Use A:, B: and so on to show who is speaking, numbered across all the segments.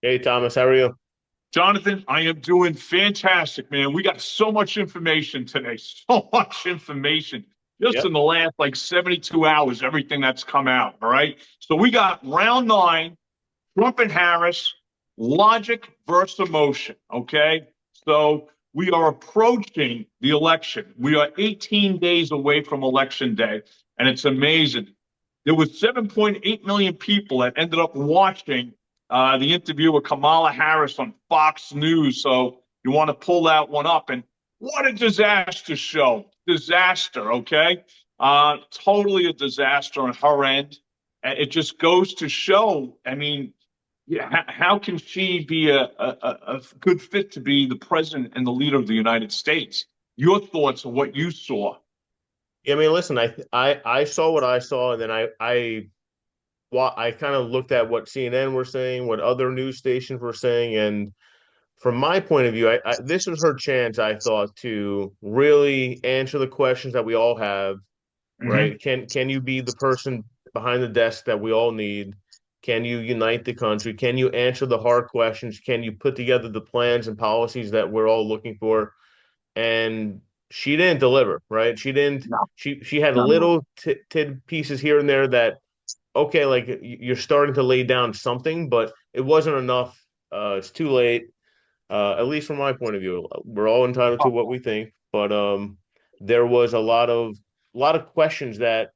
A: Hey Thomas, how are you?
B: Jonathan, I am doing fantastic, man. We got so much information today, so much information. Just
A: Yep.
B: in the last like 72 hours, everything that's come out. All right. So we got round nine, Trump and Harris, logic versus emotion. Okay. So we are approaching the election. We are 18 days away from election day, and it's amazing. There was 7.8 million people that ended up watching the interview with Kamala Harris on Fox News. So you want to pull that one up. And what a disaster show. Disaster, okay? Totally a disaster on her end. And it just goes to show, I mean, yeah, how can she be a good fit to be the president and the leader of the United States? Your thoughts on what you saw?
A: Yeah, I mean, listen, I saw what I saw, and then I kind of looked at what CNN were saying, what other news stations were saying, and from my point of view, this was her chance, I thought, to really answer the questions that we all have,
B: Mm-hmm.
A: right? Can you be the person behind the desk that we all need? Can you unite the country? Can you answer the hard questions? Can you put together the plans and policies that we're all looking for? And she didn't deliver, right? She didn't.
B: No,
A: She had
B: no, no.
A: little tid pieces here and there that okay, like you're starting to lay down something, but it wasn't enough. It's too late. At least from my point of view, we're all entitled to what we think, but there was a lot of questions that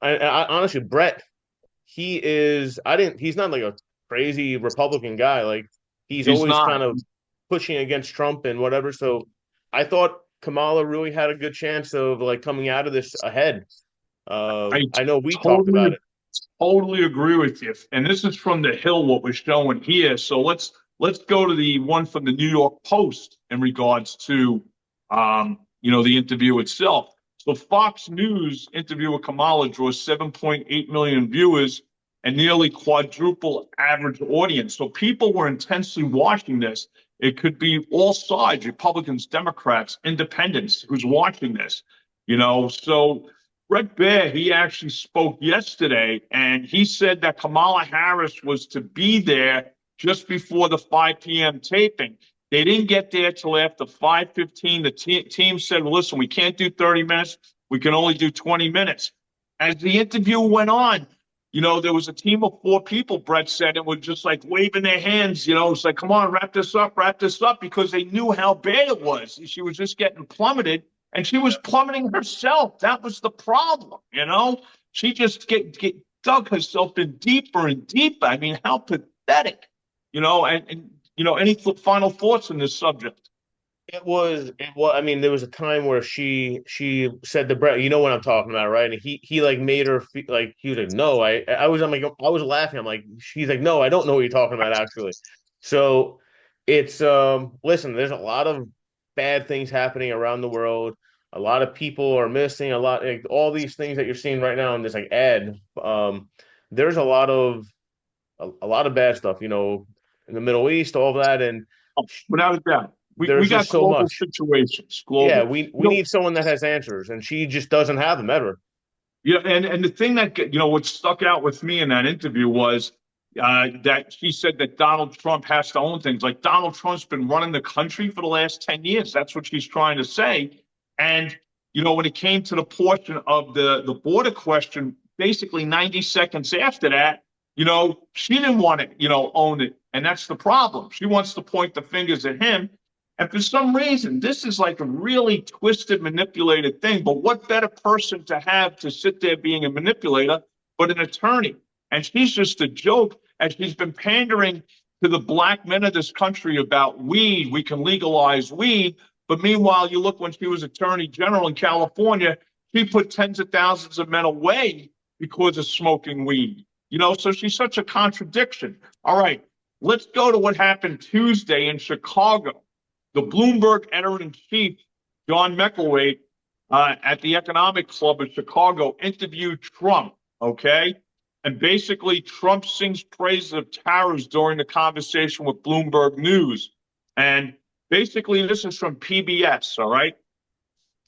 A: I honestly, Brett, he is. I didn't. He's not like a crazy Republican guy. Like he's
B: He's
A: always
B: not.
A: kind of pushing against Trump and whatever. So I thought Kamala really had a good chance of like coming out of this ahead.
B: I
A: I know we talked
B: totally,
A: about it.
B: totally agree with you. And this is from the Hill, what we're showing here. So let's go to the one from the New York Post in regards to the interview itself. So Fox News interview with Kamala draws 7.8 million viewers and nearly quadruple average audience. So people were intensely watching this. It could be all sides, Republicans, Democrats, independents, who's watching this. So Brett Baer, he actually spoke yesterday, and he said that Kamala Harris was to be there just before the 5 p.m. taping. They didn't get there till after 5:15. The team said, well, listen, we can't do 30 minutes. We can only do 20 minutes. As the interview went on, there was a team of four people, Brett said, and were just like waving their hands. It's like, come on, wrap this up, because they knew how bad it was. She was just getting plummeted, and she was plummeting herself. That was the problem. She just get dug herself in deeper and deeper. I mean, how pathetic. Any final thoughts on this subject?
A: I mean, there was a time where she said to Brett, you know what I'm talking about, right? And he like made her feel like he was like, no, I'm like I was laughing. I'm like, she's like, no, I don't know what you're talking about actually. So it's listen, there's a lot of bad things happening around the world. A lot of people are missing a lot, like all these things that you're seeing right now in this like ad. There's a lot of bad stuff, in the Middle East, all that, and
B: Oh, without a doubt, we
A: there's
B: got
A: just so
B: global
A: much.
B: situations,
A: Yeah,
B: global.
A: we need someone that has answers, and she just doesn't have them ever.
B: And the thing that what stuck out with me in that interview was that she said that Donald Trump has to own things. Like Donald Trump's been running the country for the last 10 years. That's what she's trying to say. And when it came to the portion of the border question, basically 90 seconds after that, she didn't want to own it, and that's the problem. She wants to point the fingers at him. And for some reason, this is like a really twisted, manipulated thing. But what better person to have to sit there being a manipulator but an attorney? And she's just a joke, and she's been pandering to the black men of this country about weed. We can legalize weed. But meanwhile, you look when she was attorney general in California, she put tens of thousands of men away because of smoking weed. So she's such a contradiction. All right, let's go to what happened Tuesday in Chicago. The Bloomberg editor-in-chief, John McElwain, at the Economic Club in Chicago, interviewed Trump, okay? And basically, Trump sings praises of tariffs during the conversation with Bloomberg News. And basically, this is from PBS, all right?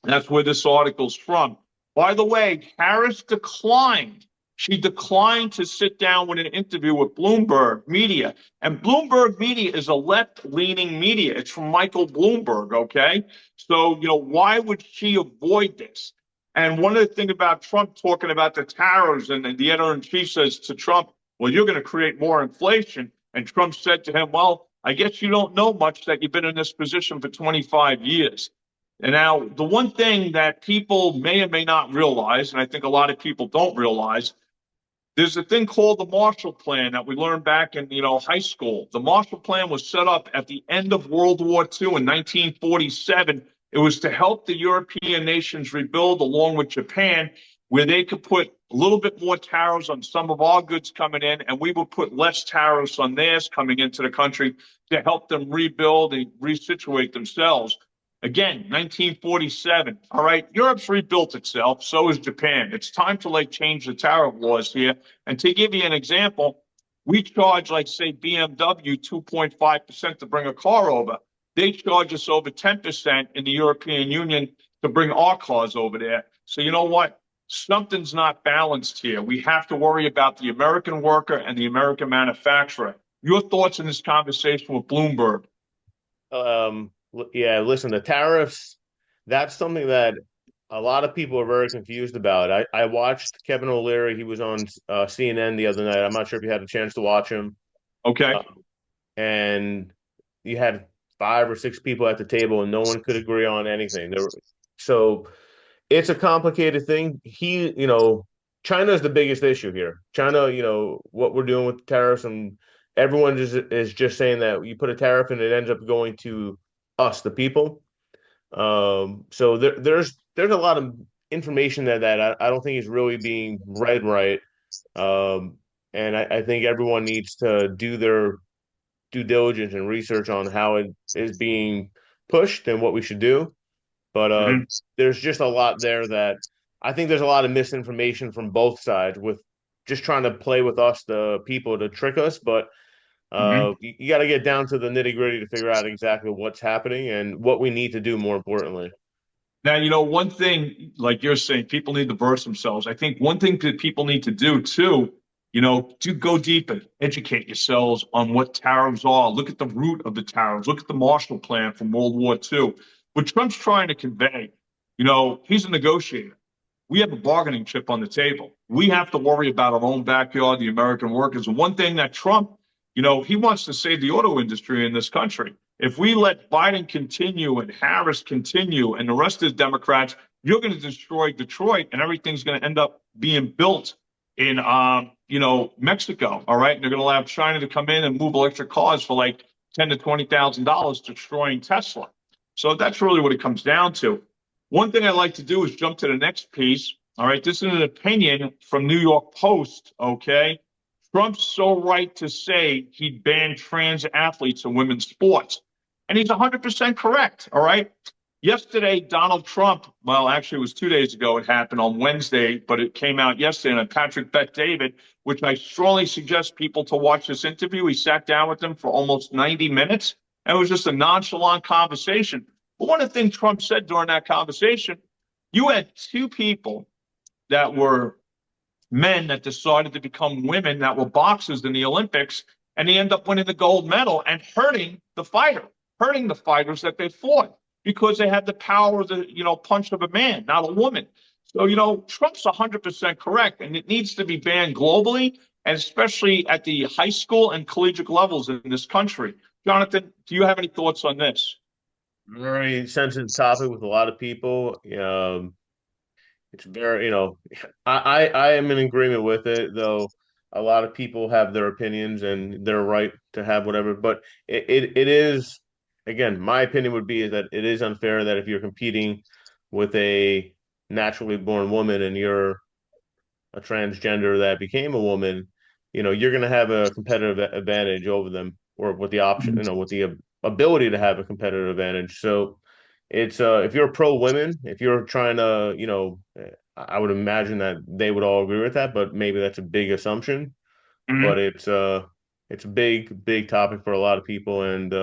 B: That's where this article's from. By the way, Harris declined She declined to sit down with an interview with Bloomberg Media. And Bloomberg Media is a left-leaning media. It's from Michael Bloomberg, okay? So, why would she avoid this? And one of the things about Trump talking about the tariffs, and the editor-in-chief says to Trump, well, you're going to create more inflation. And Trump said to him, well, I guess you don't know much that you've been in this position for 25 years. And now, the one thing that people may or may not realize, and I think a lot of people don't realize, there's a thing called the Marshall Plan that we learned back in, high school. The Marshall Plan was set up at the end of World War II in 1947. It was to help the European nations rebuild along with Japan, where they could put a little bit more tariffs on some of our goods coming in, and we would put less tariffs on theirs coming into the country to help them rebuild and resituate themselves. Again, 1947. All right, Europe's rebuilt itself. So is Japan. It's time to change the tariff laws here. And to give you an example, we charge, say, BMW 2.5% to bring a car over. They charge us over 10% in the European Union to bring our cars over there. So you know what? Something's not balanced here. We have to worry about the American worker and the American manufacturer. Your thoughts in this conversation with Bloomberg?
A: Yeah, listen, the tariffs, that's something that a lot of people are very confused about. I watched Kevin O'Leary. He was on CNN the other night. I'm not sure if you had a chance to watch him.
B: Okay.
A: And you had 5 or 6 people at the table, and no one could agree on anything. So it's a complicated thing. China is the biggest issue here. China, what we're doing with the tariffs, and everyone is just saying that you put a tariff and it ends up going to us, the people. So there's a lot of information that I don't think is really being read right. And I think everyone needs to do their due diligence and research on how it is being pushed and what we should do. But
B: Mm-hmm.
A: there's just a lot there that I think there's a lot of misinformation from both sides with just trying to play with us, the people, to trick us. But
B: Mm-hmm.
A: you got to get down to the nitty gritty to figure out exactly what's happening and what we need to do more importantly.
B: Now, one thing, like you're saying, people need to verse themselves. I think one thing that people need to do too, to go deeper, educate yourselves on what tariffs are. Look at the root of the tariffs. Look at the Marshall Plan from World War II. What Trump's trying to convey, he's a negotiator. We have a bargaining chip on the table. We have to worry about our own backyard, the American workers. And one thing that Trump, he wants to save the auto industry in this country. If we let Biden continue and Harris continue and the rest of the Democrats, you're going to destroy Detroit, and everything's going to end up being built in, Mexico. All right, and they're going to allow China to come in and move electric cars for like $10,000 to $20,000, destroying Tesla. So that's really what it comes down to. One thing I'd like to do is jump to the next piece. All right, this is an opinion from New York Post. Okay, Trump's so right to say he'd ban trans athletes in women's sports. And he's 100% correct. All right. Yesterday, Donald Trump, well, actually, it was 2 days ago. It happened on Wednesday, but it came out yesterday on Patrick Bet-David, which I strongly suggest people to watch this interview. He sat down with him for almost 90 minutes. And it was just a nonchalant conversation. But one of the things Trump said during that conversation, you had 2 people that were men that decided to become women that were boxers in the Olympics, and they end up winning the gold medal and hurting the fighters that they fought because they had the power of the punch of a man, not a woman. So Trump's 100% correct, and it needs to be banned globally, and especially at the high school and collegiate levels in this country. Jonathan, do you have any thoughts on this?
A: Very sensitive topic with a lot of people. It's very, I am in agreement with it, though a lot of people have their opinions and they're right to have whatever. But it is, again, my opinion would be that it is unfair that if you're competing with a naturally born woman and you're a transgender that became a woman, you're going to have a competitive advantage over them, or with the option, with the ability to have a competitive advantage. So it's if you're pro women, if you're trying to, I would imagine that they would all agree with that, but maybe that's a big assumption. But
B: Mm-hmm.
A: it's a big topic for a lot of people, and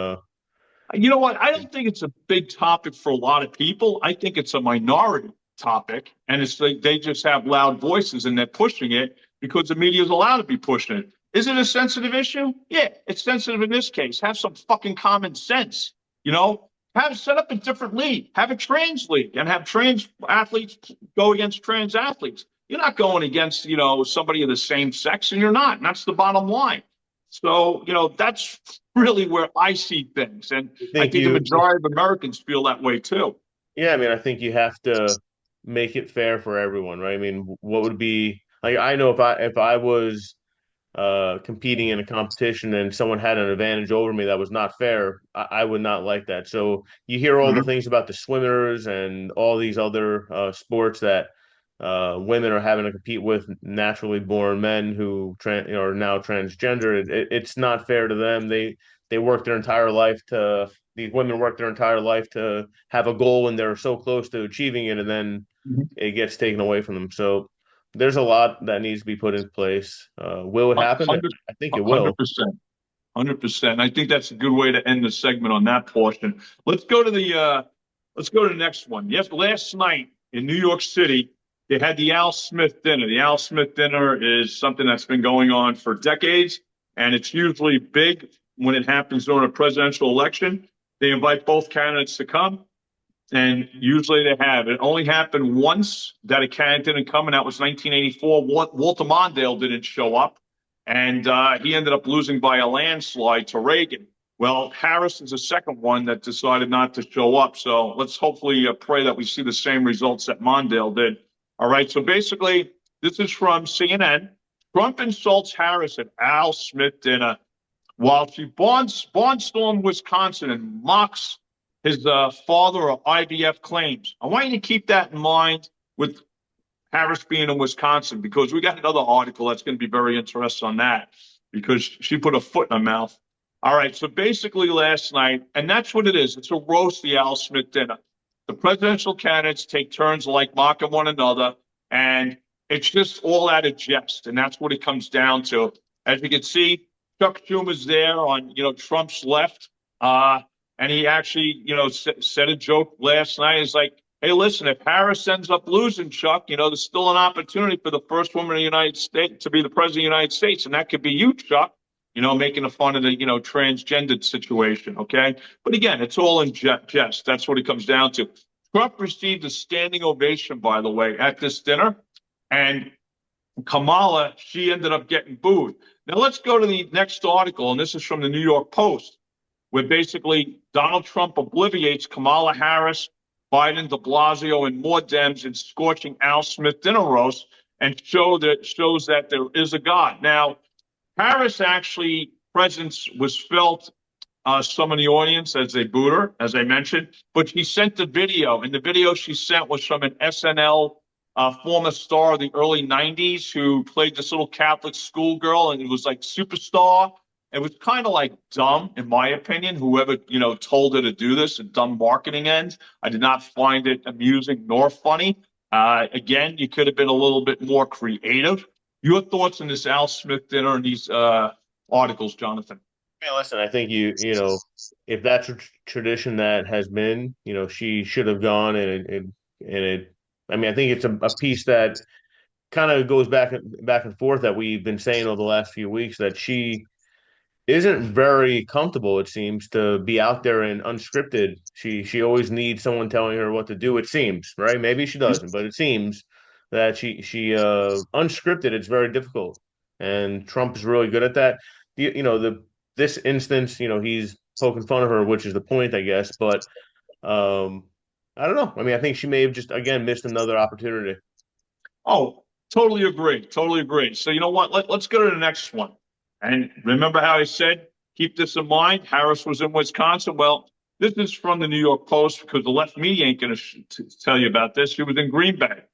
B: You know what? I don't think it's a big topic for a lot of people. I think it's a minority topic, and it's like they just have loud voices and they're pushing it because the media is allowed to be pushing it. Is it a sensitive issue? Yeah, it's sensitive in this case. Have some fucking common sense. You know, have set up a different league, have a trans league, and have trans athletes go against trans athletes. You're not going against, somebody of the same sex, and you're not. And that's the bottom line. So, that's really where I see things. And
A: I
B: I
A: think
B: think the
A: you,
B: majority of Americans feel that way too.
A: yeah, I mean, I think you have to make it fair for everyone, right? I mean, what would be like, I know if I was competing in a competition and someone had an advantage over me that was not fair, I would not like that. So you hear all the
B: Mm-hmm.
A: things about the swimmers and all these other sports that women are having to compete with naturally born men who are now transgender. It's not fair to them. They work their entire life to these women work their entire life to have a goal and they're so close to achieving it, and then it gets taken away from them. So there's a lot that needs to be put in place. Will it happen? I think it will.
B: 100%. 100%. I think that's a good way to end the segment on that portion. Let's go to the next one. Yes, last night in New York City, they had the Al Smith dinner. The Al Smith dinner is something that's been going on for decades, and it's usually big when it happens during a presidential election. They invite both candidates to come, and usually they have. It only happened once that a candidate didn't come, and that was 1984. Walter Mondale didn't show up, and he ended up losing by a landslide to Reagan. Well, Harris is the second one that decided not to show up. So let's hopefully pray that we see the same results that Mondale did. All right. So basically, this is from CNN. Trump insults Harris at Al Smith dinner while she barnstormed Wisconsin and mocks his father or IVF claims. I want you to keep that in mind with Harris being in Wisconsin, because we got another article that's going to be very interesting on that, because she put a foot in her mouth. All right, so basically last night, and that's what it is. It's a roast, the Al Smith dinner. The presidential candidates take turns like mocking one another, and it's just all out of jest, and that's what it comes down to. As you can see, Chuck Schumer's there on Trump's left, and he actually said a joke last night. It's like, hey, listen, if Harris ends up losing, Chuck, there's still an opportunity for the first woman in the United States to be the president of the United States, and that could be you, Chuck. Making fun of the transgendered situation. Okay, but again, it's all in jest. That's what it comes down to. Trump received a standing ovation, by the way, at this dinner, and Kamala, she ended up getting booed. Now let's go to the next article, and this is from the New York Post, where basically Donald Trump obliviates Kamala Harris, Biden, de Blasio, and more Dems in scorching Al Smith dinner roast, and shows that there is a God. Now, Harris actually presence was felt some in the audience as they booed her, as I mentioned, but she sent the video, and the video she sent was from an SNL former star of the early 90s who played this little Catholic schoolgirl, and it was like Superstar. It was kind of like dumb, in my opinion, whoever, told her to do this, a dumb marketing end. I did not find it amusing nor funny. Again, you could have been a little bit more creative. Your thoughts on this Al Smith dinner and these articles, Jonathan?
A: Yeah, listen, I think if that's a tradition that has been, she should have gone, and I mean, I think it's a piece that kind of goes back and forth that we've been saying over the last few weeks, that she isn't very comfortable, it seems, to be out there and unscripted. She always needs someone telling her what to do, it seems, right? Maybe she doesn't, but it seems that she unscripted, it's very difficult. And Trump is really good at that. This instance, he's poking fun of her, which is the point, I guess. But I don't know. I mean, I think she may have just again missed another opportunity.
B: Oh, totally agree. Totally agree. So you know what? Let's go to the next one. And remember how I said, keep this in mind. Harris was in Wisconsin. Well, this is from the New York Post, because the left media ain't going to tell you about this. She was in Green Bay.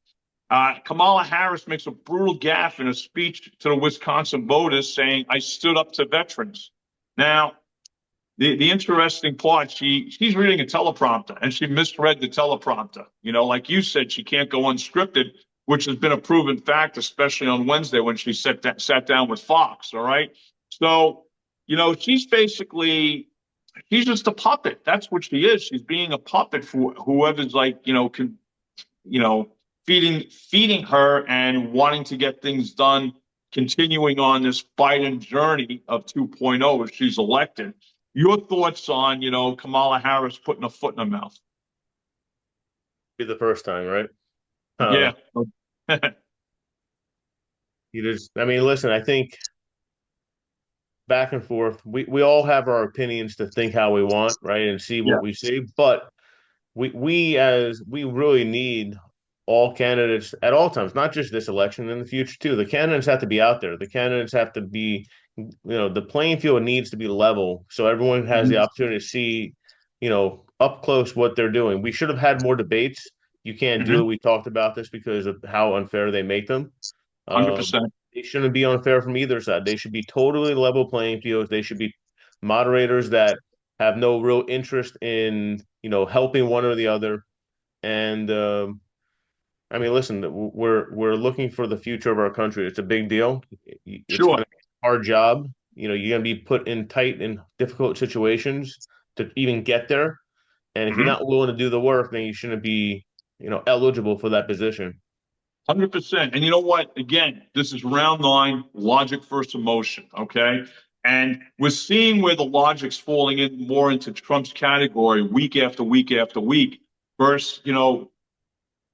B: Kamala Harris makes a brutal gaffe in a speech to the Wisconsin voters, saying, "I stood up to veterans." Now, the interesting part, she's reading a teleprompter, and she misread the teleprompter. Like you said, she can't go unscripted, which has been a proven fact, especially on Wednesday when she sat down with Fox. All right. So, she's just a puppet. That's what she is. She's being a puppet for whoever's feeding her and wanting to get things done continuing on this Biden journey of 2.0 if she's elected. Your thoughts on, Kamala Harris putting a foot in her mouth?
A: Be the first time, right? Uh,
B: Yeah.
A: I mean, listen, I think back and forth, we all have our opinions to think how we want, right? And see
B: Yeah.
A: what we see. But we really need all candidates at all times, not just this election, in the future too. The candidates have to be out there. The candidates have to be, the playing field needs to be level so everyone has the
B: Mhm.
A: opportunity to see, up close what they're doing. We should have had more debates. You can't do
B: Mhm.
A: it. We talked about this because of how unfair they make them. Um,
B: 100%.
A: they shouldn't be unfair from either side. They should be totally level playing fields. They should be moderators that have no real interest in, helping one or the other. And I mean, listen, we're looking for the future of our country. It's a big deal. It's
B: Sure.
A: going to be a hard job. You're going to be put in tight and difficult situations to even get there. And if you're
B: Mhm.
A: not willing to do the work, then you shouldn't be, eligible for that position.
B: 100%. And you know what? Again, this is round nine, logic versus emotion. Okay. And we're seeing where the logic's falling in more into Trump's category week after week after week. Versus,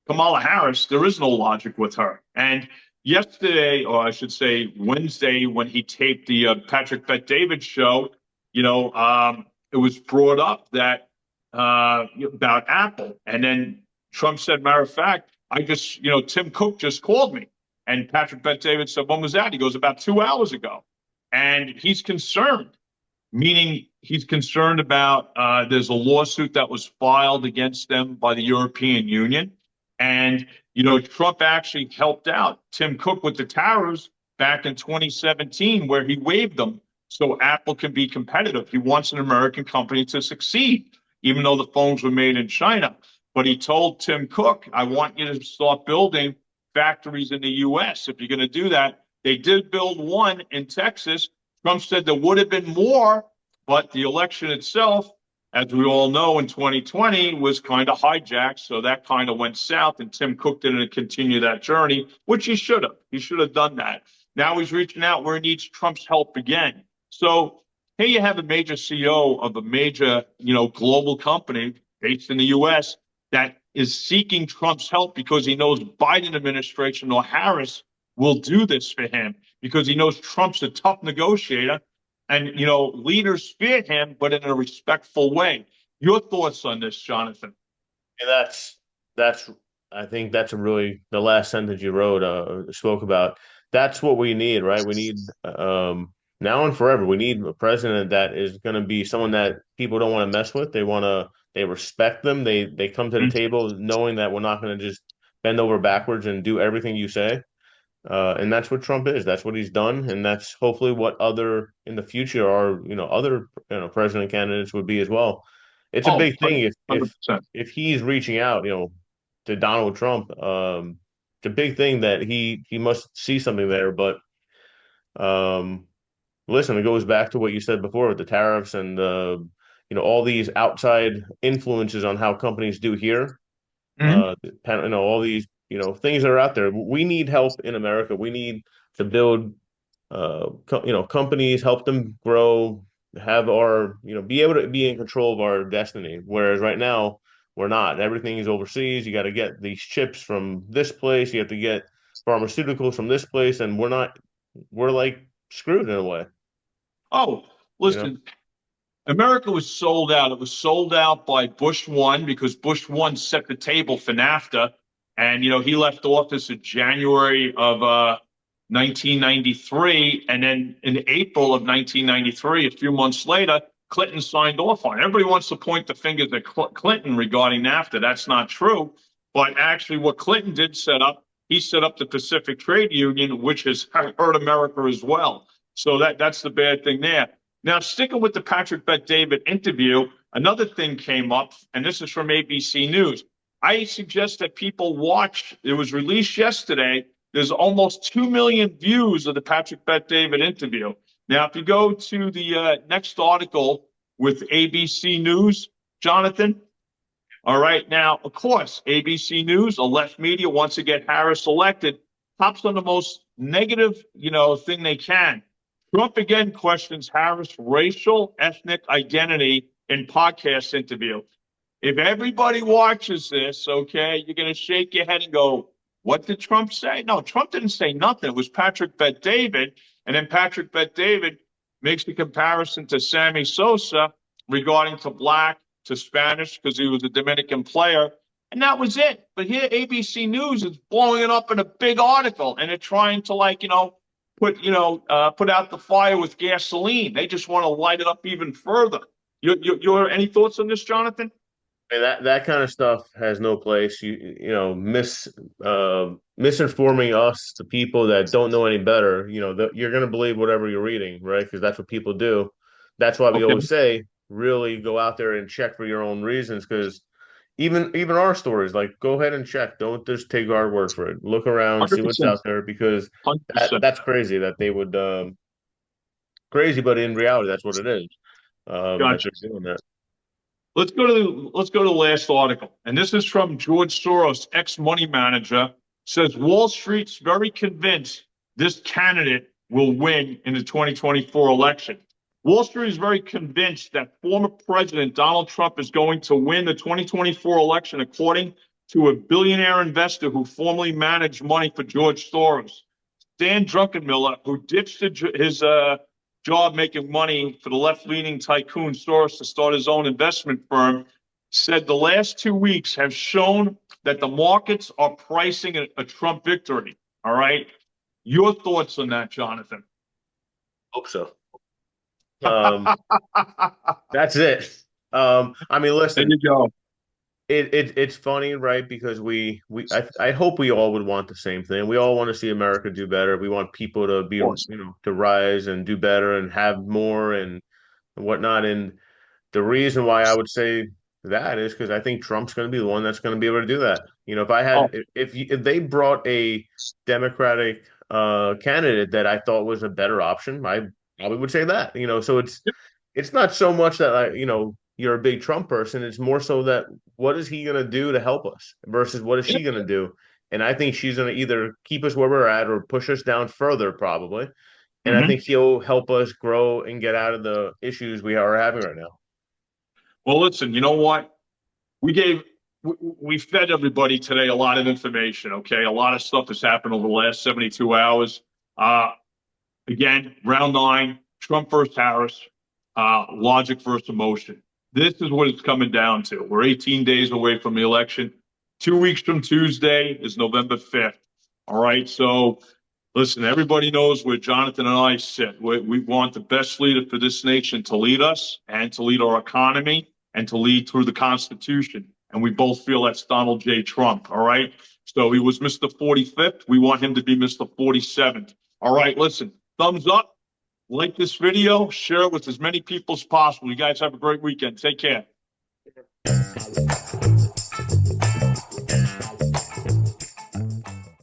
B: Kamala Harris, there is no logic with her. And yesterday, or I should say Wednesday, when he taped the Patrick Bet David show, it was brought up that about Apple. And then Trump said, matter of fact, Tim Cook just called me. And Patrick Bet David said, when was that? He goes, about 2 hours ago. And he's concerned, meaning he's concerned about there's a lawsuit that was filed against them by the European Union. And, Trump actually helped out Tim Cook with the tariffs back in 2017, where he waived them so Apple can be competitive. He wants an American company to succeed, even though the phones were made in China. But he told Tim Cook, I want you to start building factories in the US. If you're going to do that, they did build one in Texas. Trump said there would have been more, but the election itself, as we all know, in 2020 was kind of hijacked. So that kind of went south, and Tim Cook didn't continue that journey, which he should have. He should have done that. Now he's reaching out where he needs Trump's help again. So here you have a major CEO of a major, global company based in the U.S. that is seeking Trump's help because he knows Biden administration or Harris will do this for him because he knows Trump's a tough negotiator and, leaders fear him, but in a respectful way. Your thoughts on this, Jonathan?
A: And that's I think that's a really the last sentence you wrote spoke about. That's what we need, right? We need now and forever. We need a president that is going to be someone that people don't want to mess with. They respect them. They come to the table knowing that we're not going to just bend over backwards and do everything you say. And that's what Trump is. That's what he's done, and that's hopefully what other in the future are other president candidates would be as well. It's a
B: Oh,
A: big thing if
B: 100%.
A: if he's reaching out, to Donald Trump. It's a big thing that he must see something there. But um, listen, it goes back to what you said before with the tariffs and the all these outside influences on how companies do here.
B: Mm-hmm.
A: All these things that are out there. We need help in America. We need to build companies, help them grow, have our be able to be in control of our destiny. Whereas right now we're not. Everything is overseas. You got to get these chips from this place. You have to get pharmaceuticals from this place, and we're not. We're like screwed in a way.
B: Oh,
A: You know.
B: listen, America was sold out. It was sold out by Bush 1 because Bush 1 set the table for NAFTA. And, he left office in January of 1993. And then in April of 1993, a few months later, Clinton signed off on it. Everybody wants to point the fingers at Clinton regarding NAFTA. That's not true. But actually, what Clinton did set up, he set up the Pacific Trade Union, which has hurt America as well. So that's the bad thing there. Now, sticking with the Patrick Bet David interview, another thing came up, and this is from ABC News. I suggest that people watch. It was released yesterday. There's almost 2 million views of the Patrick Bet David interview. Now, if you go to the next article with ABC News, Jonathan, all right. Now, of course, ABC News, a left media, wants to get Harris elected. Tops on the most negative, thing they can. Trump again questions Harris' racial ethnic identity in podcast interview. If everybody watches this, okay, you're going to shake your head and go, what did Trump say? No, Trump didn't say nothing. It was Patrick Bet-David. And then Patrick Bet-David makes the comparison to Sammy Sosa regarding to black, to Spanish, because he was a Dominican player. And that was it. But here, ABC News is blowing it up in a big article, and they're trying to, like, put out the fire with gasoline. They just want to light it up even further. Your any thoughts on this, Jonathan?
A: And that kind of stuff has no place. Misinforming us, the people that don't know any better. You're going to believe whatever you're reading, right? Because that's what people do. That's why we
B: Okay,
A: always say, really go out there and check for your own reasons. Because even our stories, like, go ahead and check. Don't just take our word for it. Look around, see what's
B: 100%,
A: out there. Because
B: 100%.
A: that's crazy that they would crazy, but in reality, that's what it is. That
B: Gotcha.
A: they're doing that.
B: Let's go to the last article, and this is from George Soros, ex-money manager. Says Wall Street's very convinced this candidate will win in the 2024 election. Wall Street is very convinced that former President Donald Trump is going to win the 2024 election, according to a billionaire investor who formerly managed money for George Soros. Dan Druckenmiller, who ditched his job making money for the left-leaning tycoon Soros to start his own investment firm, said the last 2 weeks have shown that the markets are pricing a Trump victory. All right. Your thoughts on that, Jonathan?
A: Hope so. That's it. I mean,
B: There
A: listen,
B: you go.
A: it's funny, right? Because I hope we all would want the same thing. We all want to see America do better. We want people to be,
B: Of course.
A: to rise and do better and have more and whatnot. And the reason why I would say that is because I think Trump's going to be the one that's going to be able to do that. If I
B: Oh,
A: had, if they brought a Democratic candidate that I thought was a better option, I probably would say that. So it's not so much that you're a big Trump person. It's more so that what is he going to do to help us versus what is
B: yeah.
A: she going to do? And I think she's going to either keep us where we're at or push us down further, probably. And I
B: Mm-hmm.
A: think he'll help us grow and get out of the issues we are having right now.
B: Well, listen, you know what? We gave we fed everybody today a lot of information. Okay, a lot of stuff has happened over the last 72 hours. Uh, Again, round nine, Trump versus Harris, logic versus emotion. This is what it's coming down to. We're 18 days away from the election. 2 weeks from Tuesday is November 5th. All right. So listen, everybody knows where Jonathan and I sit. We want the best leader for this nation to lead us and to lead our economy and to lead through the Constitution. And we both feel that's Donald J. Trump. All right. So he was Mr. 45th. We want him to be Mr. 47th. All right. Listen, thumbs up, like this video, share it with as many people as possible. You guys have a great weekend. Take care.